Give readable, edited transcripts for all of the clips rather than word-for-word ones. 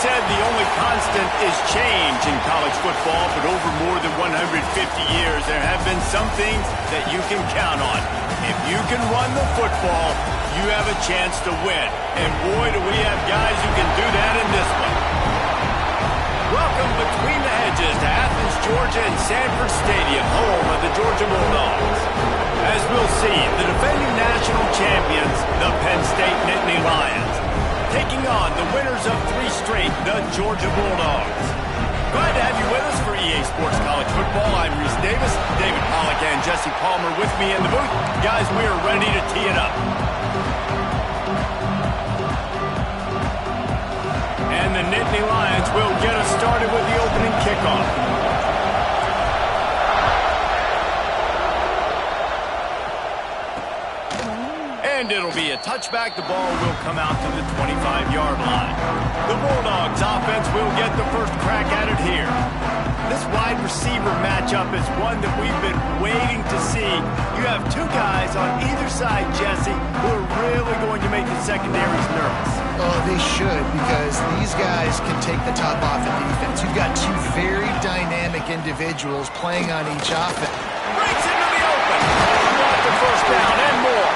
said the only constant is change in college football, but over more than 150 years, there have been some things that you can count on. If you can run the football, you have a chance to win. And boy, do we have guys who can do that in this one. Welcome between the hedges to Athens, Georgia and Sanford Stadium, home of the Georgia Bulldogs. As we'll see, the defending national champions, the Penn State Nittany Lions, taking on the winners of 3 straight, the Georgia Bulldogs. Glad to have you with us for EA Sports College Football. I'm Reese Davis, David Pollack and Jesse Palmer with me in the booth. Guys, we are ready to tee it up. And the Nittany Lions will get us started with the opening kickoff. And it'll be a touchback. The ball will come out to the 25-yard line. The Bulldogs offense will get the first crack at it here. This wide receiver matchup is one that we've been waiting to see. You have 2 guys on either side, Jesse, who are really going to make the secondaries nervous. Oh, they should, because these guys can take the top off the defense. You've got 2 very dynamic individuals playing on each offense. Breaks into the open. Got the first down and more.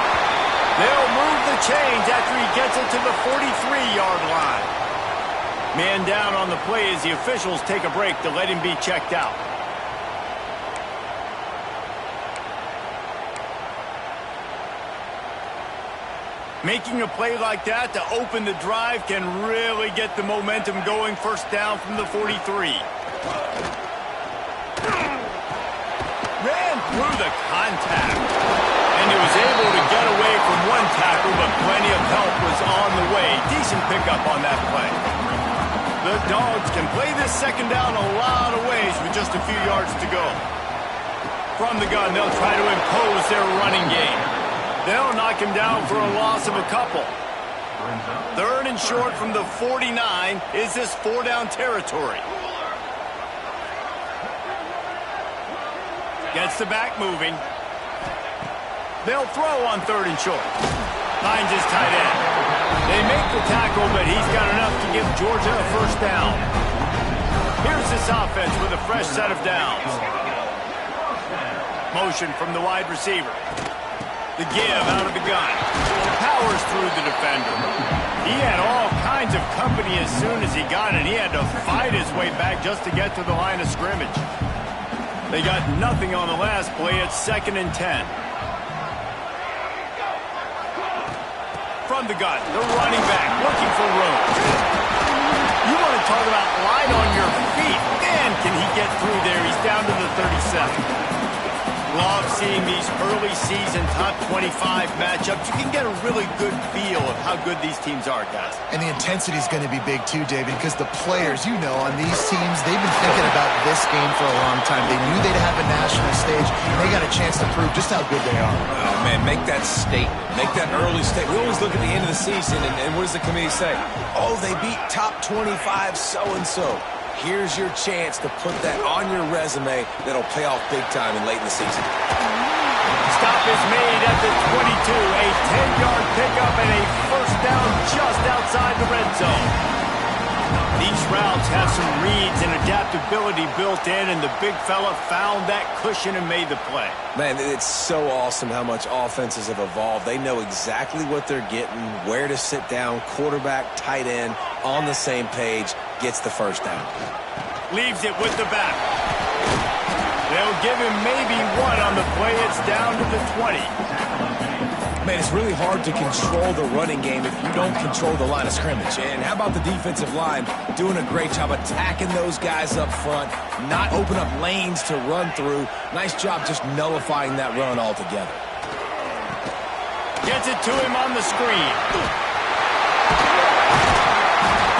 They'll move the chains after he gets it to the 43-yard line. Man down on the play as the officials take a break to let him be checked out. Making a play like that to open the drive can really get the momentum going. First down from the 43. Ran through the contact. And he was able to get away from one tackle, but plenty of help was on the way. Decent pickup on that play. The Dogs can play this second down a lot of ways with just a few yards to go. From the gun, they'll try to impose their running game. They'll knock him down for a loss of a couple. 3rd and short from the 49. Is this 4-down territory? Gets the back moving. They'll throw on 3rd and short. Finds his tight end. They make the tackle, but he's got enough to give Georgia a first down. Here's this offense with a fresh set of downs. Motion from the wide receiver. The give out of the gun. Powers through the defender. He had all kinds of company as soon as he got it. He had to fight his way back just to get to the line of scrimmage. They got nothing on the last play. It's 2nd and 10. From the gun, the running back looking for room. You want to talk about light on your feet. Man, can he get through there. He's down to the 37. Love seeing these early season top 25 matchups. You can get a really good feel of how good these teams are, guys. And the intensity is going to be big too, David, because the players, you know, on these teams, they've been thinking about this game for a long time. They knew they'd have a national stage, and they got a chance to prove just how good they are. Oh, man, make that statement. Make that early statement. We always look at the end of the season, and what does the committee say? Oh, they beat top 25 so-and-so. Here's your chance to put that on your resume that'll pay off big time and late in the season. Stop is made at the 22. A 10-yard pickup and a first down just outside the red zone. These routes have some reads and adaptability built in, and the big fella found that cushion and made the play. Man, it's so awesome how much offenses have evolved. They know exactly what they're getting, where to sit down, quarterback, tight end, on the same page, gets the first down. Leaves it with the back. They'll give him maybe 1 on the play. It's down to the 20. Man, it's really hard to control the running game if you don't control the line of scrimmage. And how about the defensive line doing a great job attacking those guys up front, not open up lanes to run through. Nice job just nullifying that run altogether. Gets it to him on the screen.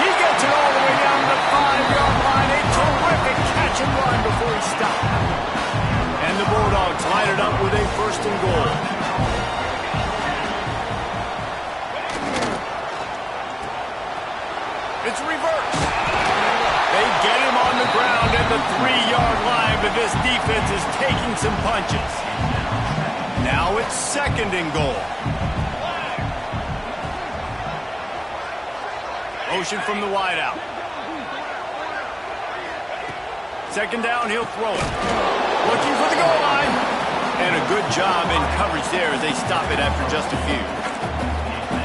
He gets it all the way down to the 5-yard line. A terrific catch and run before he stopped. And the Bulldogs line it up with a 1st and goal. It's reversed. They get him on the ground at the 3-yard line, but this defense is taking some punches. Now it's 2nd and goal. Motion from the wideout. second down, he'll throw it. Looking for the goal line. And a good job in coverage there as they stop it after just a few.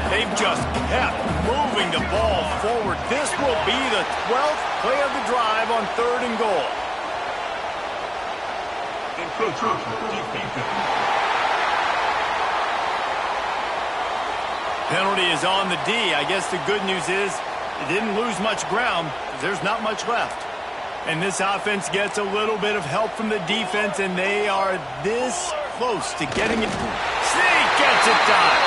They've just kept moving the ball forward. This will be the 12th play of the drive on 3rd and goal. Penalty is on the D. I guess the good news is it didn't lose much ground. There's not much left. And this offense gets a little bit of help from the defense, and they are this close to getting it. Snake gets it done.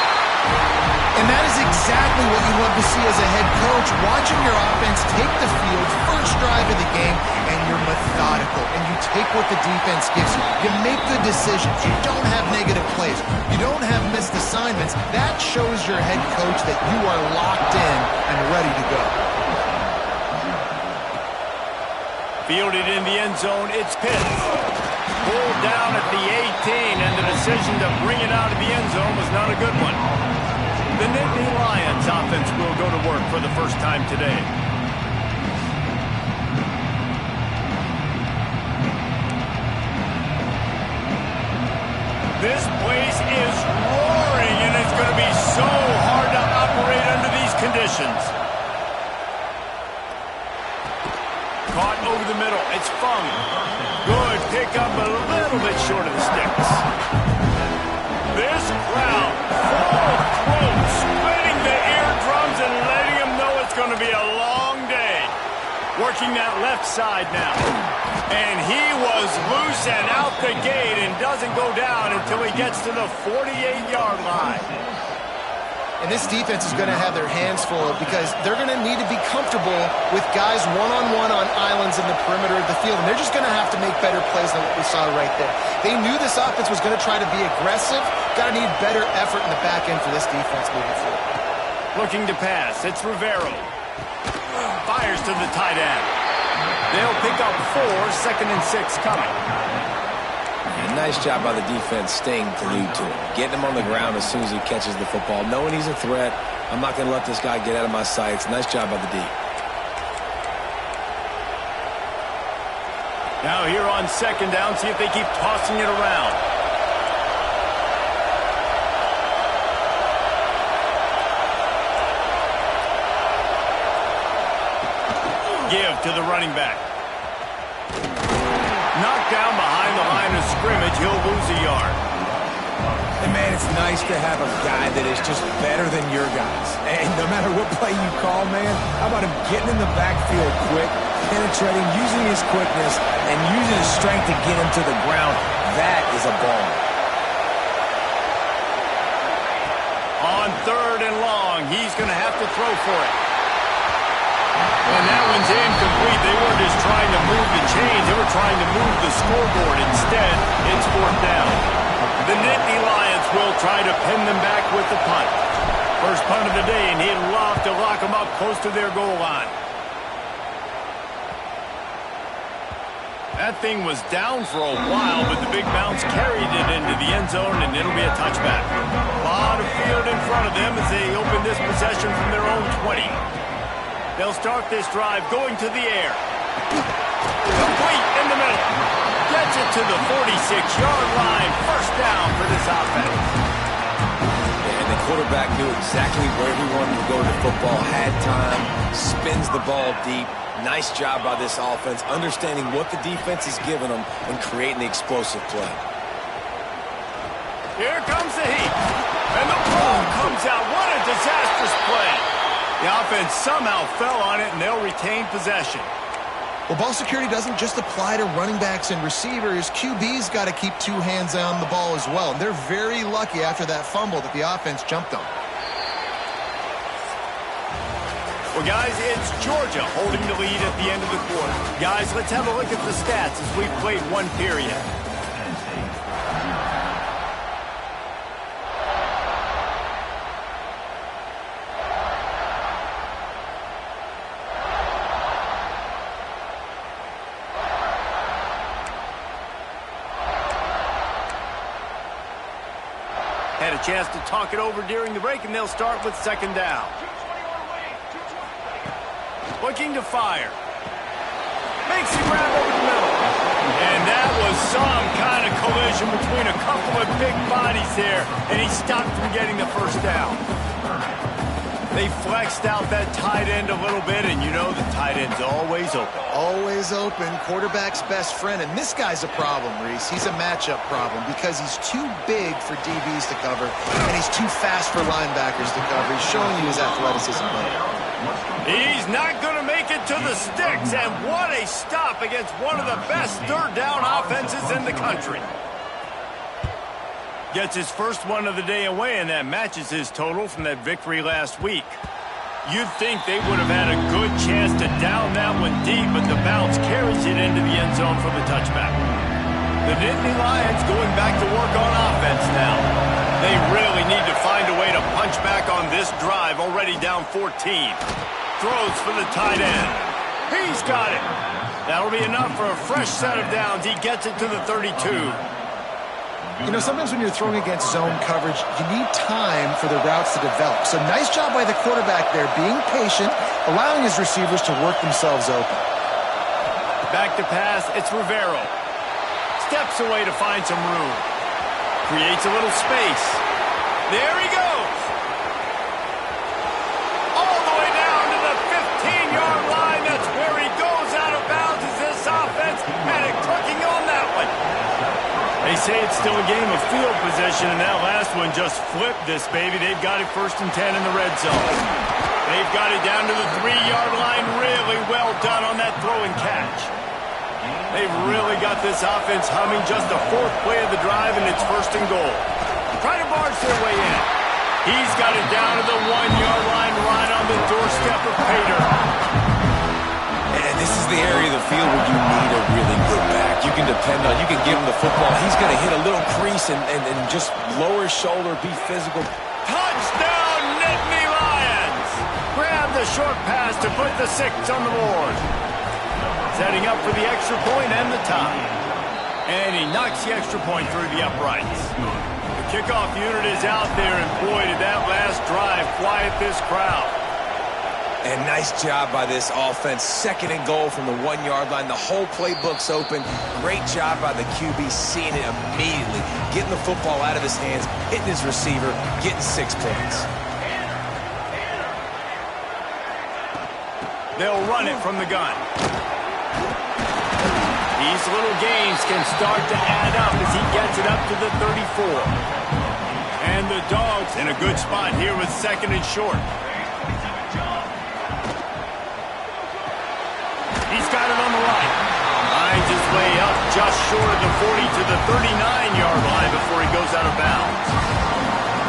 And that is exactly what you love to see as a head coach, watching your offense take the field, first drive of the game, and you're methodical, and you take what the defense gives you. You make good decisions. You don't have negative plays. You don't have missed assignments. That shows your head coach that you are locked in and ready to go. Fielded in the end zone, it's Pitts. Pulled down at the 18, and the decision to bring it out of the end zone was not a good one. The Nittany Lions offense will go to work for the first time today. This place is roaring, and it's going to be so hard to operate under these conditions. Caught over the middle. It's Fung. Good pickup, a little bit short of the sticks. This crowd, full throat, splitting the eardrums and letting them know it's going to be a long day. Working that left side now. And he was loose and out the gate and doesn't go down until he gets to the 48-yard line. And this defense is going to have their hands full because they're going to need to be comfortable with guys one-on-one on islands in the perimeter of the field. And they're just going to have to make better plays than what we saw right there. They knew this offense was going to try to be aggressive. Got to need better effort in the back end for this defense moving forward. Looking to pass. It's Rivero. Fires to the tight end. They'll pick up 4, 2nd and 6 coming. And nice job by the defense staying glued to him. Getting him on the ground as soon as he catches the football. Knowing he's a threat, I'm not going to let this guy get out of my sights. Nice job by the D. Now here on 2nd down, see if they keep tossing it around. Give to the running back. Knocked down behind the line of scrimmage. He'll lose a yard. And, man, it's nice to have a guy that is just better than your guys. And no matter what play you call, man, how about him getting in the backfield quick, penetrating, using his quickness, and using his strength to get him to the ground. That is a ball. On 3rd and long, he's going to have to throw for it. And that one's incomplete. They weren't just trying to move the chains. They were trying to move the scoreboard. Instead, it's 4th down. The Nittany Lions will try to pin them back with the punt. First punt of the day, and he'd love to lock them up close to their goal line. That thing was down for a while, but the big bounce carried it into the end zone, and it'll be a touchback. A lot of field in front of them as they open this possession from their own 20. They'll start this drive going to the air. Complete in the middle. Gets it to the 46-yard line. First down for this offense. And the quarterback knew exactly where he wanted to go to the football, had time, spins the ball deep. Nice job by this offense, understanding what the defense is giving them and creating the explosive play. Here comes the heat. And the ball comes out. What a disastrous play. The offense somehow fell on it, and they'll retain possession. Well, ball security doesn't just apply to running backs and receivers. QB's got to keep 2 hands on the ball as well. And they're very lucky after that fumble that the offense jumped on. Well, guys, it's Georgia holding the lead at the end of the quarter. Guys, let's have a look at the stats as we've played 1 period. Had a chance to talk it over during the break, and they'll start with 2nd down. Looking to fire. Makes the grab over the middle. And that was some kind of collision between a couple of big bodies there, and he stopped from getting the first down. They flexed out that tight end a little bit, and you know the tight end's always open. Always open, quarterback's best friend. And this guy's a problem, Reese. He's a matchup problem because he's too big for DBs to cover, and he's too fast for linebackers to cover. He's showing you his athleticism. He's not going to make it to the sticks, and what a stop against one of the best third down offenses in the country. Gets his first one of the day away, and that matches his total from that victory last week. You'd think they would have had a good chance to down that one deep, but the bounce carries it into the end zone for the touchback. The Nittany Lions going back to work on offense now. They really need to find a way to punch back on this drive, already down 14. Throws for the tight end. He's got it. That'll be enough for a fresh set of downs. He gets it to the 32. You know, sometimes when you're throwing against zone coverage, you need time for the routes to develop. So nice job by the quarterback there, being patient, allowing his receivers to work themselves open. Back to pass, it's Rivero. Steps away to find some room. Creates a little space. There he goes. All the way down to the 15-yard line. That's where he goes out of bounds as this offense had it cooking on that one. They say it's still a game of field position, and that last one just flipped this baby. They've got it 1st and 10 in the red zone. They've got it down to the 3-yard line. Really well done on that throw and catch. They've really got this offense humming. Just the 4th play of the drive, and it's 1st and goal. Trying to barge their way in. He's got it down to the 1-yard line, right on the doorstep of Pater. And this is the area of the field where you need a really good back. You can depend on, you can give him the football. He's going to hit a little crease and just lower his shoulder, be physical. Touchdown, Nittany Lions! Grab the short pass to put the 6 on the board. Setting up for the extra point and the tie. And he knocks the extra point through the uprights. The kickoff unit is out there, and boy, did that last drive quiet this crowd. And nice job by this offense. 2nd and goal from the 1-yard line. The whole playbook's open. Great job by the QB seeing it immediately. Getting the football out of his hands, hitting his receiver, getting 6 points. They'll run it from the gun. These little gains can start to add up as he gets it up to the 34. And the Dogs in a good spot here with 2nd and short. He's got it on the right. Lines his way up just short of the 40 to the 39-yard line before he goes out of bounds.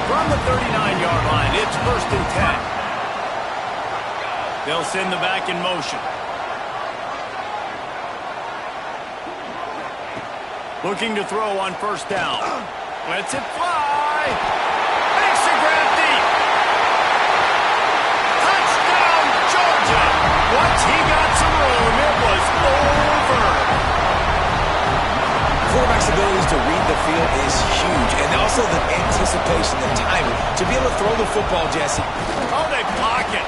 From the 39-yard line, it's 1st and 10. They'll send the back in motion. Looking to throw on 1st down. Lets it fly. Makes the grab deep. Touchdown, Georgia. Once he got some room, it was over. Quarterback's abilities to read the field is huge. And also the anticipation, the timing. To be able to throw the football, Jesse. Oh, they block it.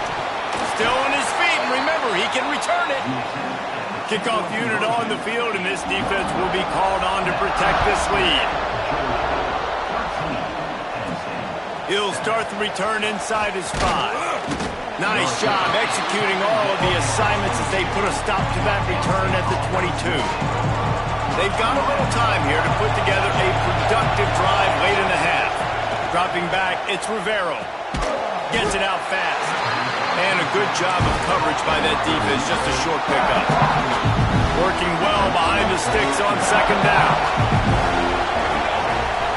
Still on his feet, and remember, he can return it. Kickoff unit on the field, and this defense will be called on to protect this lead. He'll start the return inside his 5. Nice job executing all of the assignments as they put a stop to that return at the 22. They've got a little time here to put together a productive drive late in the half. Dropping back, it's Rivero. Gets it out fast. And a good job of coverage by that defense, just a short pickup. Working well behind the sticks on 2nd down.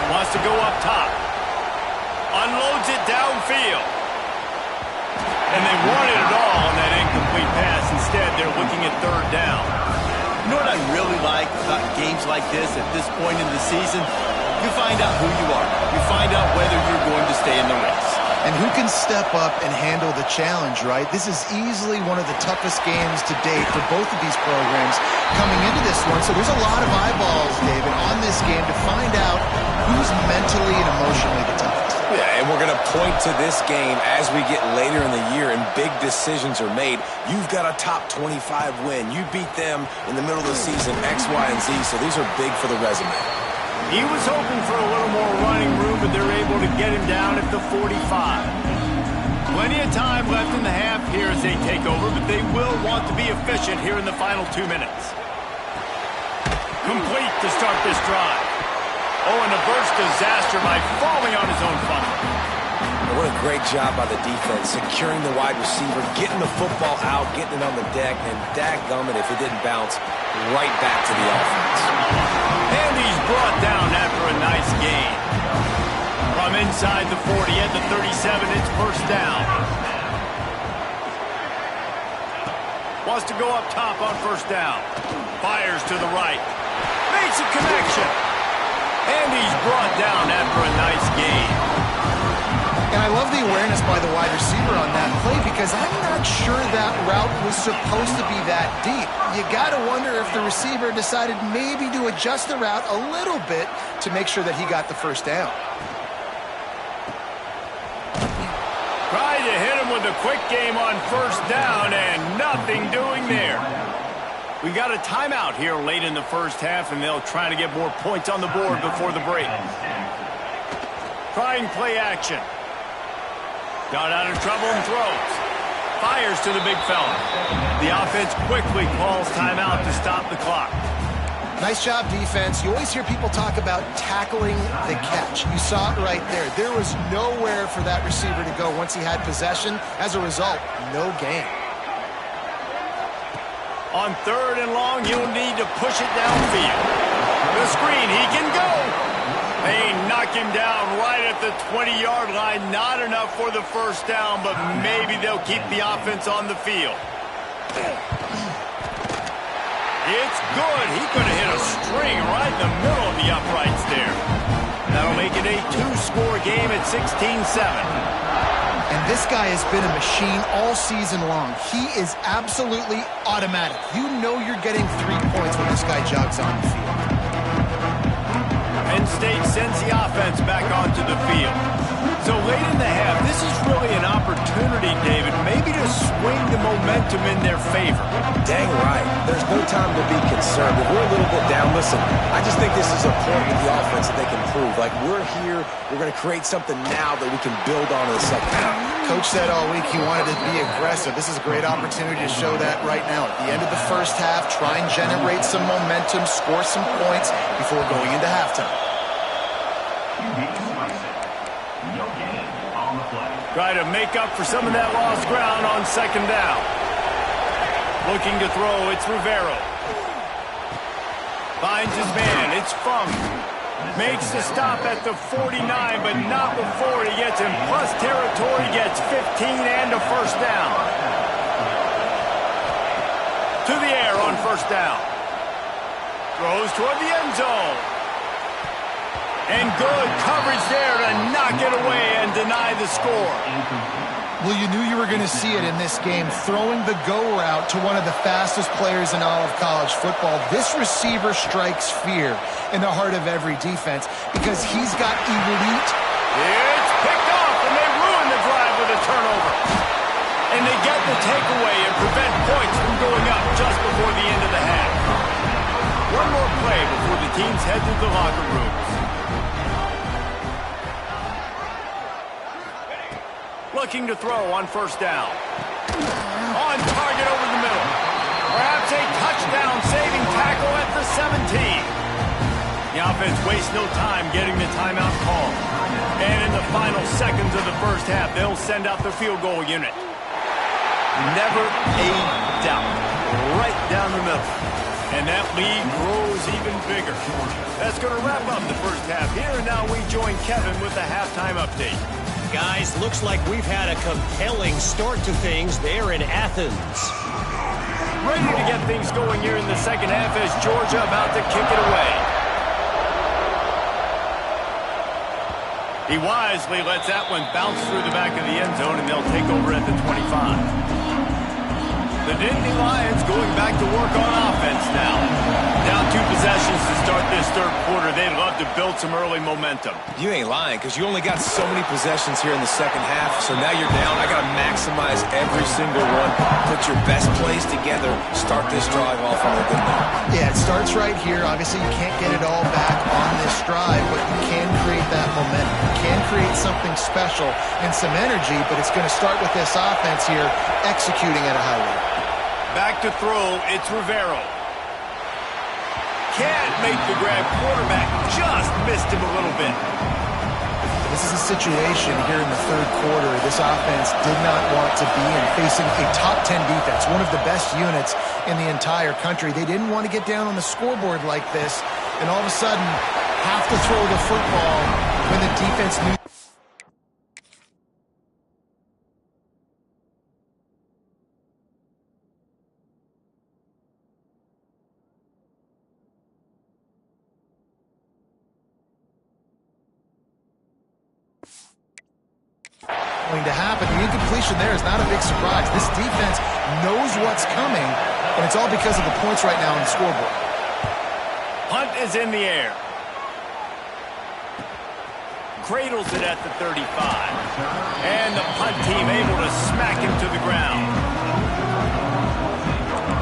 Wants to go up top. Unloads it downfield. And they wanted it all on that incomplete pass. Instead, they're looking at 3rd down. You know what I really like about games like this at this point in the season? You find out who you are. You find out whether you're going to stay in the race. And who can step up and handle the challenge, right? This is easily one of the toughest games to date for both of these programs coming into this one. So there's a lot of eyeballs, David, on this game to find out who's mentally and emotionally the toughest. Yeah, and we're going to point to this game as we get later in the year and big decisions are made. You've got a top 25 win. You beat them in the middle of the season, X, Y, and Z, so these are big for the resume. He was hoping for a little more running room, but they're able to get him down at the 45. Plenty of time left in the half here as they take over, but they will want to be efficient here in the final 2 minutes. Complete to start this drive. Oh, and a burst disaster by falling on his own funnel. What a great job by the defense, securing the wide receiver, getting the football out, getting it on the deck, and dadgummit if it didn't bounce right back to the offense. And he's brought down after a nice gain. From inside the 40 at the 37, it's first down. Wants to go up top on first down. Fires to the right. Makes a connection. And he's brought down after a nice gain. And I love the awareness by the wide receiver on that play because I'm not sure that route was supposed to be that deep. You got to wonder if the receiver decided maybe to adjust the route a little bit to make sure that he got the first down. Tried to hit him with a quick game on first down and nothing doing there. We got a timeout here late in the first half, and they'll try to get more points on the board before the break. Trying play action. Got out of trouble and throws. Fires to the big fella. The offense quickly calls timeout to stop the clock. Nice job, defense. You always hear people talk about tackling the catch. You saw it right there. There was nowhere for that receiver to go once he had possession. As a result, no gain. On third and long, he'll need to push it downfield. The screen, he can go. They knock him down right at the 20-yard line. Not enough for the first down, but maybe they'll keep the offense on the field. It's good. He could have hit a string right in the middle of the uprights there. That'll make it a two-score game at 16-7. And this guy has been a machine all season long. He is absolutely automatic. You know you're getting 3 points when this guy jogs on the field. Penn State sends the offense back onto the field. So late in the half, this is really an opportunity, David, maybe to swing the momentum in their favor. Dang right. There's no time to be concerned. If we're a little bit down, listen, I just think this is a point with the offense that they can prove. Like, we're here, we're going to create something now that we can build on in the second half. Coach said all week he wanted to be aggressive. This is a great opportunity to show that right now. At the end of the first half, try and generate some momentum, score some points before going into halftime. Try to make up for some of that lost ground on second down. Looking to throw, it's Rivero. Finds his man, it's Funk. Makes the stop at the 49, but not before he gets him. Plus territory, gets 15 and a first down. To the air on first down. Throws toward the end zone. And good coverage there to knock it away and deny the score. Well, you knew you were going to see it in this game, throwing the go route to one of the fastest players in all of college football. This receiver strikes fear in the heart of every defense because he's got elite. It's picked off, and they ruin the drive with a turnover. And they get the takeaway and prevent points from going up just before the end of the half. One more play before the teams head to the locker rooms. Looking to throw on first down. On target over the middle. Perhaps a touchdown-saving tackle at the 17. The offense wastes no time getting the timeout call. And in the final seconds of the first half, they'll send out the field goal unit. Never a doubt. Right down the middle. And that lead grows even bigger. That's going to wrap up the first half here. And now we join Kevin with the halftime update. Guys, looks like we've had a compelling start to things there in Athens. Ready to get things going here in the second half as Georgia about to kick it away. He wisely lets that one bounce through the back of the end zone, and they'll take over at the 25. The Nittany Lions going back to work on offense now. Down 2 possessions to start this third quarter. They'd love to build some early momentum. You ain't lying, because you only got so many possessions here in the second half, so now you're down. I got to maximize every single one. Put your best plays together. Start this drive off on a good note. Yeah, it starts right here. Obviously, you can't get it all back on this drive, but you can create that momentum. You can create something special and some energy, but it's going to start with this offense here executing at a high rate. Back to throw, it's Rivero. Can't make the grab. Quarterback just missed him a little bit. This is a situation here in the third quarter this offense did not want to be in, facing a top 10 defense, one of the best units in the entire country. They didn't want to get down on the scoreboard like this, and all of a sudden have to throw the football when the defense knew. Going to happen. The incompletion there is not a big surprise. This defense knows what's coming, and it's all because of the points right now on the scoreboard. Punt is in the air. Cradles it at the 35. And the punt team able to smack him to the ground.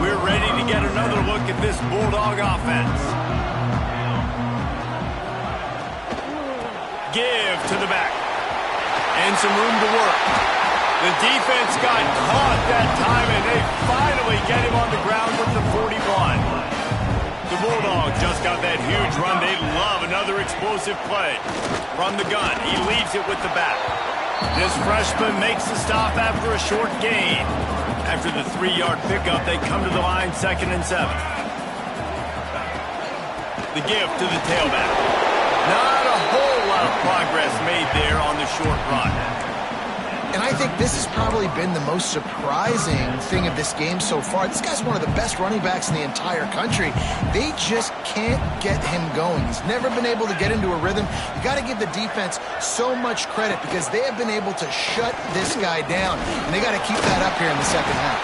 We're ready to get another look at this Bulldog offense. Give to the back. And some room to work. The defense got caught that time, and they finally get him on the ground with the 41. The Bulldogs just got that huge run. They love another explosive play. From the gun, he leaves it with the back. This freshman makes the stop after a short gain. After the 3-yard pickup, they come to the line 2nd and 7. The give to the tailback. Not a whole lot of progress made there on the short run. And I think this has probably been the most surprising thing of this game so far. This guy's one of the best running backs in the entire country. They just can't get him going. He's never been able to get into a rhythm. You got to give the defense so much credit because they have been able to shut this guy down. And they got to keep that up here in the second half.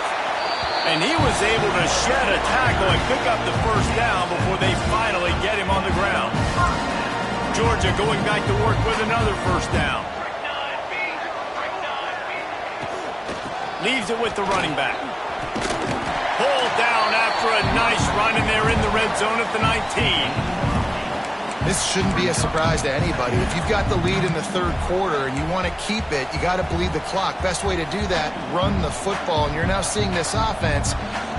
And he was able to shed a tackle and pick up the first down before they finally get him on the ground. Georgia going back to work with another first down. Leaves it with the running back. Pulled down after a nice run, and they're in the red zone at the 19. This shouldn't be a surprise to anybody. If you've got the lead in the third quarter and you want to keep it, you got to bleed the clock. Best way to do that, run the football. And you're now seeing this offense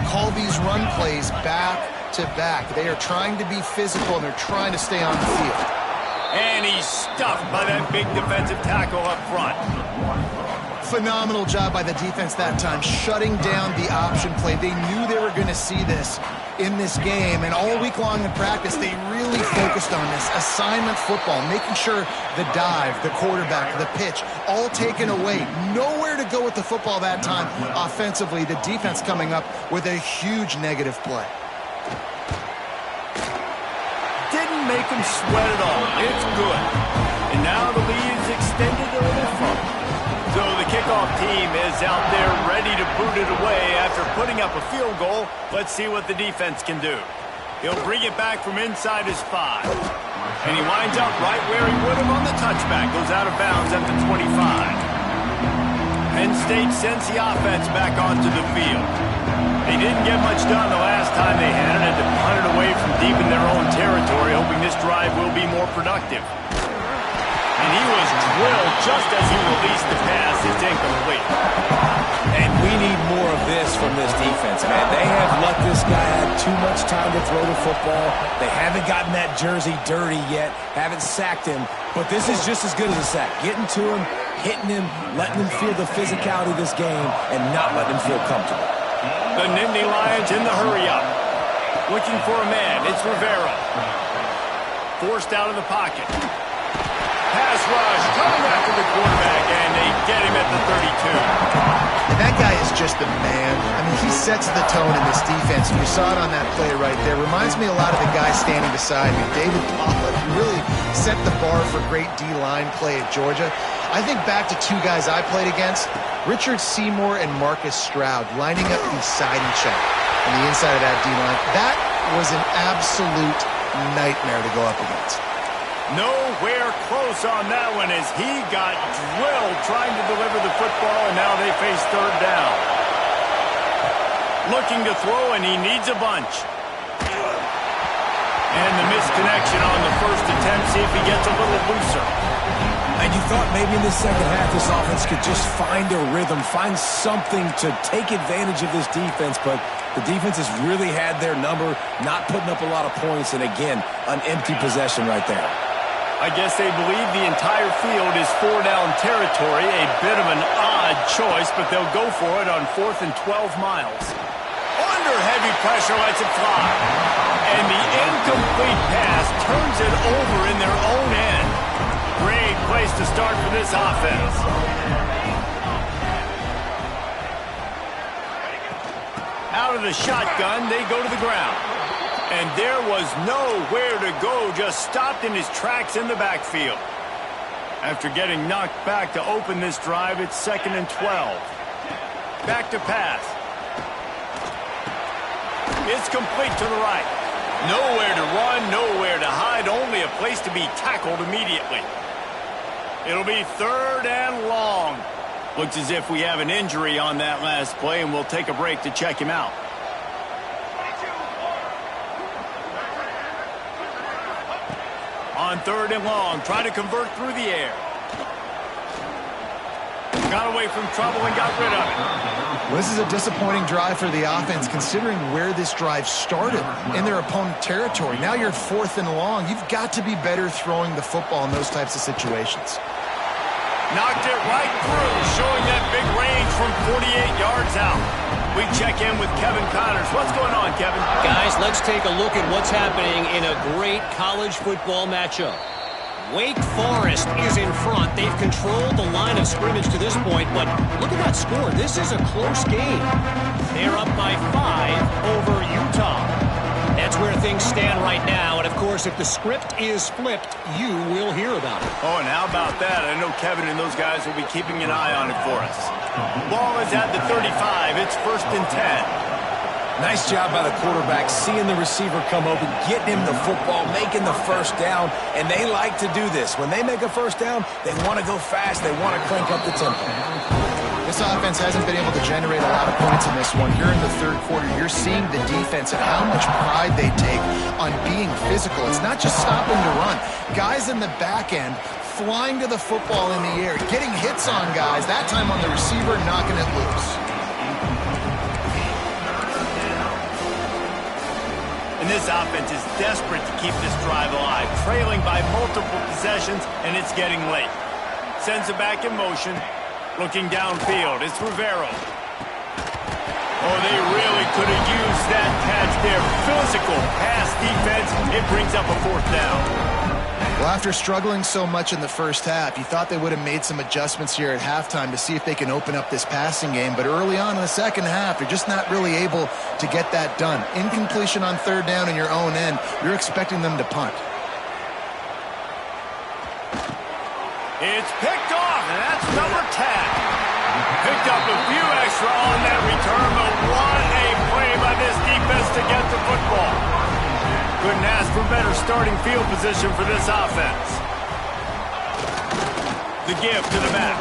call these run plays back to back. They are trying to be physical, and they're trying to stay on the field. And he's stuffed by that big defensive tackle up front. Phenomenal job by the defense that time, shutting down the option play. They knew they were going to see this in this game, and all week long in practice, they really focused on this assignment football, making sure the dive, the quarterback, the pitch, all taken away. Nowhere to go with the football that time offensively. The defense coming up with a huge negative play. Didn't make him sweat at all. It's good. And now the lead is extended a little further. So the kickoff team is out there ready to boot it away after putting up a field goal. Let's see what the defense can do. He'll bring it back from inside his 5. And he winds up right where he would have on the touchback. Goes out of bounds at the 25. Penn State sends the offense back onto the field. They didn't get much done the last time they had it, and to punt it away from deep in their own territory, hoping this drive will be more productive. And he was drilled just as he released the pass. It's incomplete. And we need more of this from this defense, man. They have let this guy have too much time to throw the football. They haven't gotten that jersey dirty yet, haven't sacked him. But this is just as good as a sack. Getting to him, hitting him, letting him feel the physicality of this game, and not letting him feel comfortable. The Nittany Lions in the hurry-up. Looking for a man. It's Rivera. Forced out of the pocket. Pass rush coming after the quarterback, and they get him at the 32. And that guy is just a man. I mean, he sets the tone in this defense. You saw it on that play right there. Reminds me a lot of the guy standing beside me, David Pollack. He really set the bar for great D-line play at Georgia. I think back to 2 guys I played against, Richard Seymour and Marcus Stroud, lining up the side and check on the inside of that D-line. That was an absolute nightmare to go up against. Nowhere close on that one as he got drilled trying to deliver the football, and now they face third down. Looking to throw, and he needs a bunch. And the misconnection on the first attempt. See if he gets a little looser. And you thought maybe in the second half this offense could just find a rhythm, find something to take advantage of this defense, but the defense has really had their number, not putting up a lot of points, and again, an empty possession right there. I guess they believe the entire field is 4-down territory, a bit of an odd choice, but they'll go for it on 4th and 12 miles. Under heavy pressure, lets it fly. And the incomplete pass turns it over in their own end. Great place to start for this offense. Out of the shotgun, they go to the ground. And there was nowhere to go, just stopped in his tracks in the backfield. After getting knocked back to open this drive, it's 2nd and 12. Back to pass. It's complete to the right. Nowhere to run, nowhere to hide, only a place to be tackled immediately. It'll be 3rd and long. Looks as if we have an injury on that last play, and we'll take a break to check him out. On 3rd and long, try to convert through the air. Got away from trouble and got rid of it. Well, this is a disappointing drive for the offense, considering where this drive started in their opponent territory. Now you're 4th and long. You've got to be better throwing the football in those types of situations. Knocked it right through, showing that big range from 48 yards out. We check in with Kevin Connors. What's going on, Kevin? Guys, let's take a look at what's happening in a great college football matchup. Wake Forest is in front. They've controlled the line of scrimmage to this point, but look at that score. This is a close game. They're up by 5 over Utah. That's where things stand right now, and of course, if the script is flipped, you will hear about it. Oh, and how about that? I know Kevin and those guys will be keeping an eye on it for us. Ball is at the 35. It's 1st and 10. Nice job by the quarterback, seeing the receiver come open, getting him the football, making the first down, and they like to do this. When they make a first down, they want to go fast. They want to crank up the tempo. This offense hasn't been able to generate a lot of points in this one. Here in the 3rd quarter, you're seeing the defense and how much pride they take on being physical. It's not just stopping to run. Guys in the back end flying to the football in the air, getting hits on guys, that time on the receiver, knocking it loose. And this offense is desperate to keep this drive alive, trailing by multiple possessions, and it's getting late. Sends it back in motion. Looking downfield, it's Rivero. Oh, they really could have used that catch there. Physical pass defense. It brings up a 4th down. Well, after struggling so much in the first half, you thought they would have made some adjustments here at halftime to see if they can open up this passing game. But early on in the second half, you're just not really able to get that done. Incompletion on 3rd down in your own end, you're expecting them to punt. It's picked off, and that's number 10. Picked up a few extra on that return, but what a play by this defense to get the football. Couldn't ask for better starting field position for this offense. The give to the back.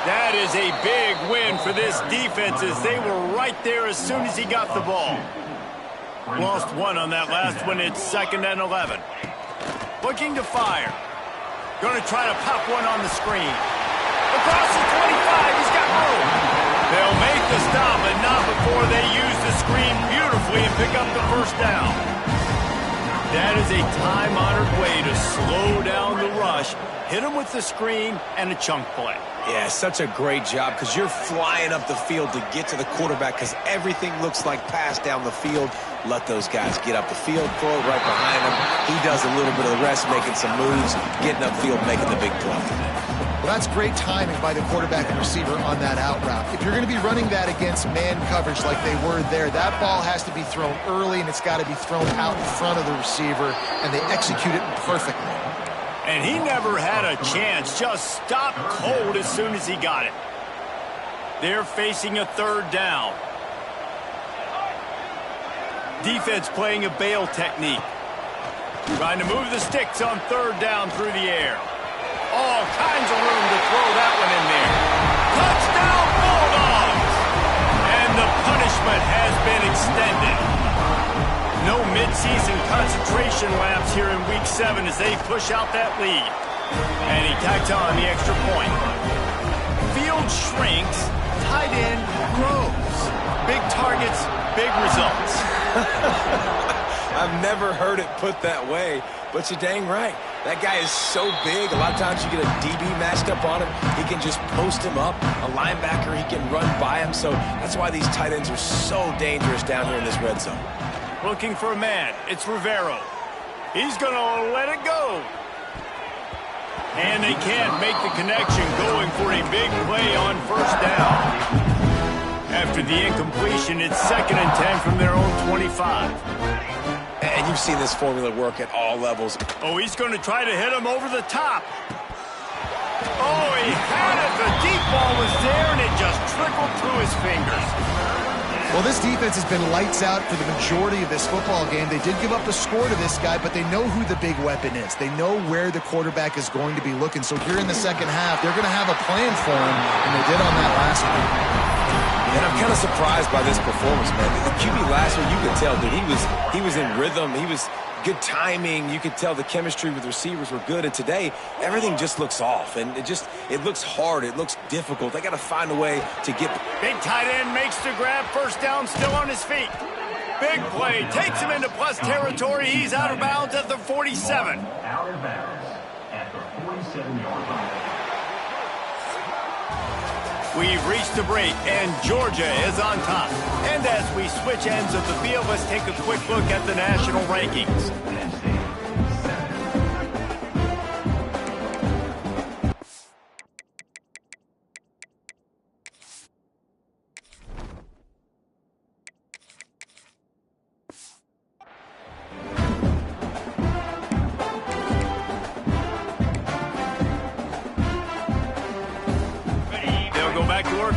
That is a big win for this defense as they were right there as soon as he got the ball. Lost 1 on that last one. It's 2nd and 11. Looking to fire. Going to try to pop one on the screen. Across the 25, he's got room. They'll make the stop, but not before they use the screen beautifully and pick up the first down. That is a time-honored way to slow down the rush, hit him with the screen, and a chunk play. Yeah, such a great job because you're flying up the field to get to the quarterback because everything looks like pass down the field. Let those guys get up the field, throw it right behind him. He does a little bit of the rest, making some moves, getting upfield, making the big play. Well, that's great timing by the quarterback and receiver on that out route. If you're going to be running that against man coverage like they were there, that ball has to be thrown early, and it's got to be thrown out in front of the receiver, and they execute it perfectly. And he never had a chance, just stopped cold as soon as he got it. They're facing a 3rd down. Defense playing a bail technique. Trying to move the sticks on third down through the air. All kinds of room to throw that one in there. Touchdown, Bulldogs! And the punishment has been extended. No midseason concentration lapse here in Week 7 as they push out that lead. And he tacks on the extra point. Field shrinks, tight end grows. Big targets, big results. I've never heard it put that way, but you're dang right. That guy is so big. A lot of times you get a DB matched up on him. He can just post him up. A linebacker, he can run by him. So that's why these tight ends are so dangerous down here in this red zone. Looking for a man. It's Rivero. He's going to let it go. And they can't make the connection, going for a big play on first down. After the incompletion, it's 2nd and 10 from their own 25. And you've seen this formula work at all levels. Oh, he's going to try to hit him over the top. Oh, he had it. The deep ball was there, and it just trickled through his fingers. Well, this defense has been lights out for the majority of this football game. They did give up a score to this guy, but they know who the big weapon is. They know where the quarterback is going to be looking. So here in the second half, they're going to have a plan for him, and they did on that last one. And I'm kind of surprised by this performance, man. The QB last week, you could tell, dude, he was in rhythm. He was good timing. You could tell the chemistry with receivers were good. And today, everything just looks off. And it looks hard. It looks difficult. They got to find a way to get. Big tight end makes the grab. First down, still on his feet. Big play. Takes him into plus territory. He's out of bounds at the 47. Out of bounds at the 47-yard line. We've reached the break, and Georgia is on top. And as we switch ends of the field, let's take a quick look at the national rankings.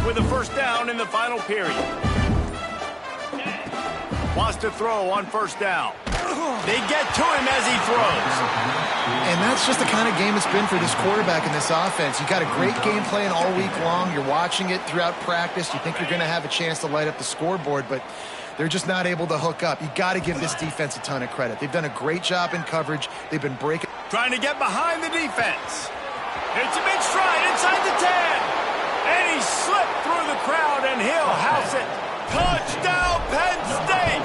With a first down in the final period. Wants to throw on first down. They get to him as he throws. And that's just the kind of game it's been for this quarterback in this offense. You got a great game plan all week long. You're watching it throughout practice. You think you're going to have a chance to light up the scoreboard, but they're just not able to hook up. You got to give this defense a ton of credit. They've done a great job in coverage. They've been breaking. Trying to get behind the defense. It's a big stride inside the 10. And he slipped through the crowd, and he'll house it. Touchdown, Penn State!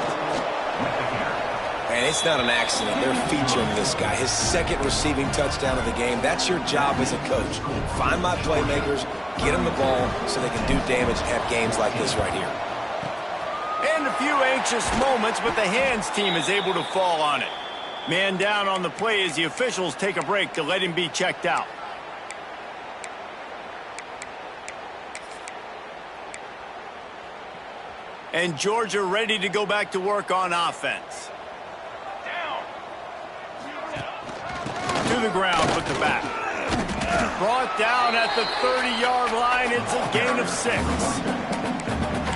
And it's not an accident. They're featuring this guy. His second receiving touchdown of the game. That's your job as a coach. Find my playmakers, get them the ball so they can do damage and have games like this right here. And a few anxious moments, but the hands team is able to fall on it. Man down on the play as the officials take a break to let him be checked out. And Georgia ready to go back to work on offense. To the ground with the back. Brought down at the 30-yard line. It's a gain of 6.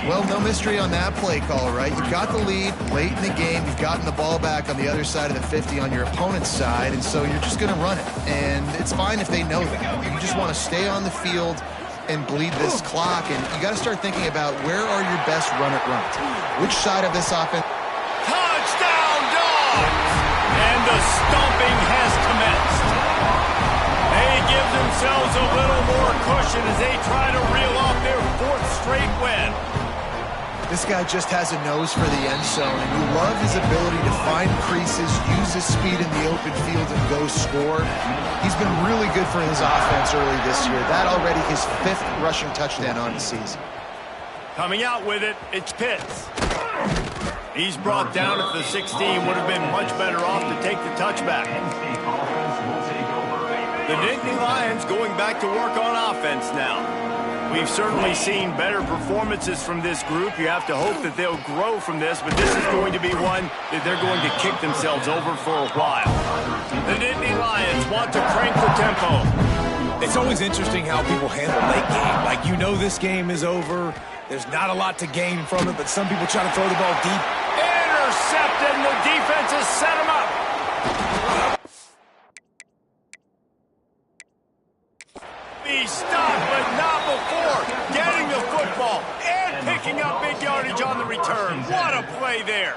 Well, no mystery on that play call, right? You got the lead late in the game. You've gotten the ball back on the other side of the 50 on your opponent's side, and so you're just going to run it. And it's fine if they know that. You just want to stay on the field and bleed this clock, and you got to start thinking about where are your best run-it-runs. Which side of this offense? Touchdown, Dogs! And the stomping has commenced. They give themselves a little more cushion as they try to reel off their 4th straight win. This guy just has a nose for the end zone, and you love his ability to find creases, use his speed in the open field, and go score. He's been really good for his offense early this year. That already his 5th rushing touchdown on the season. Coming out with it, it's Pitts. He's brought down at the 16. Would have been much better off to take the touchback. The Nittany Lions going back to work on offense now. We've certainly seen better performances from this group. You have to hope that they'll grow from this, but this is going to be one that they're going to kick themselves over for a while. The Nittany Lions want to crank the tempo. It's always interesting how people handle late game. Like, you know this game is over. There's not a lot to gain from it, but some people try to throw the ball deep. intercepted, and the defense has set him up. He stopped, but not before getting the football and picking up big yardage on the return. What a play there.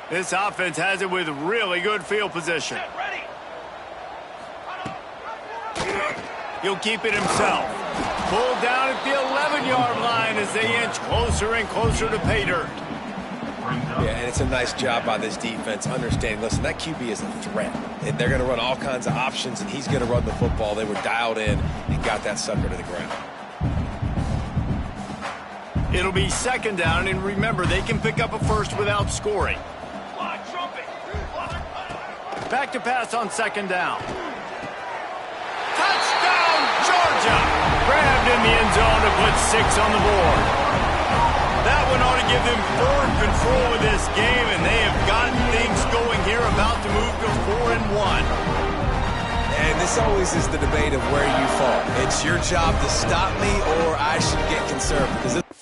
This offense has it with really good field position. He'll keep it himself. Pulled down at the 11-yard line as they inch closer and closer to pay dirt. Yeah, and it's a nice job by this defense understanding, listen, that QB is a threat. And they're going to run all kinds of options, and he's going to run the football. They were dialed in and got that sucker to the ground. It'll be second down, and remember, they can pick up a first without scoring. Back to pass on second down. Touchdown, Georgia! Grabbed in the end zone to put 6 on the board. That one ought to give them firm control of this game, and they have gotten things going here, about to move to 4-1. And this always is the debate of where you fall. It's your job to stop me, or I should get conservative.